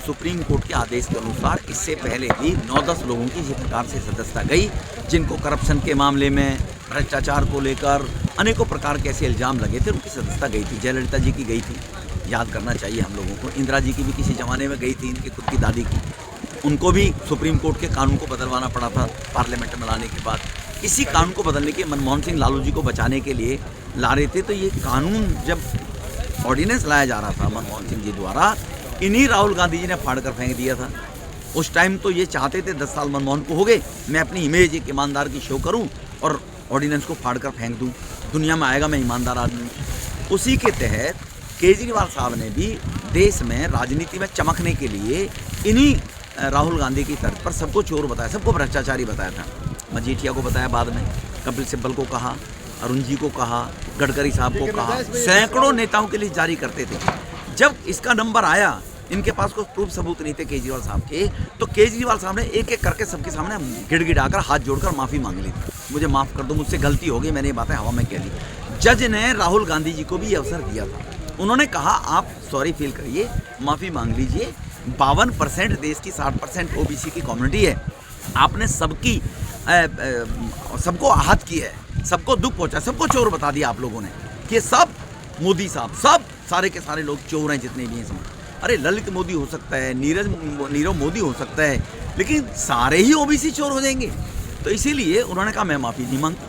Supreme court के आदेश के अनुसार इससे पहले भी 9-10 लोगों की इसी प्रकार से सदस्यता गई, जिनको करप्शन के मामले में, भ्रष्टाचार को लेकर अनेकों प्रकार के ऐसे इल्ज़ाम लगे थे, उनकी सदस्यता गई थी। जयललिता जी की गई थी, याद करना चाहिए हम लोगों को। इंदिरा जी की भी किसी ज़माने में गई थी, इनकी खुद की दादी की। उनको भी सुप्रीम कोर्ट के कानून को बदलवाना पड़ा था पार्लियामेंट में लाने के बाद। इसी कानून को बदलने के मनमोहन सिंह लालू जी को बचाने के लिए ला रहे थे। तो ये कानून जब ऑर्डिनेंस लाया जा रहा था मनमोहन सिंह जी द्वारा, इन्हीं राहुल गांधी जी ने फाड़ कर फेंक दिया था। उस टाइम तो ये चाहते थे 10 साल मनमोहन को हो गए, मैं अपनी इमेज एक ईमानदार की शो करूं और ऑर्डिनेंस को फाड़ कर फेंक दूं, दुनिया में आएगा मैं ईमानदार आदमी। उसी के तहत केजरीवाल साहब ने भी देश में राजनीति में चमकने के लिए इन्हीं राहुल गांधी की तर्ज पर सबको चोर बताया, सबको भ्रष्टाचारी बताया था। मजीठिया को बताया, बाद में कपिल सिब्बल को कहा, अरुण जी को कहा, गडकरी साहब को कहा, सैकड़ों नेताओं के लिए जारी करते थे। जब इसका नंबर आया, इनके पास कोई प्रूफ सबूत नहीं थे केजरीवाल साहब के, तो केजरीवाल साहब ने एक एक करके सबके सामने गिड़गिड़ाकर हाथ जोड़कर माफ़ी मांग ली। मुझे माफ़ कर दो, मुझसे गलती हो गई, मैंने ये बातें हवा में कह ली। जज ने राहुल गांधी जी को भी ये अवसर दिया था। उन्होंने कहा आप सॉरी फील करिए, माफ़ी मांग लीजिए। 52% देश की 60% ओबीसी की कम्युनिटी है। आपने सबको आहत किया है, सबको दुख पहुंचा, सबको चोर बता दिया आप लोगों ने कि सब मोदी साहब, सब सारे के सारे लोग चोर हैं जितने भी हैं समझ। अरे ललित मोदी हो सकता है, नीरव मोदी हो सकता है, लेकिन सारे ही ओबीसी चोर हो जाएंगे। तो इसीलिए उन्होंने कहा मैं माफ़ी नहीं मांगता।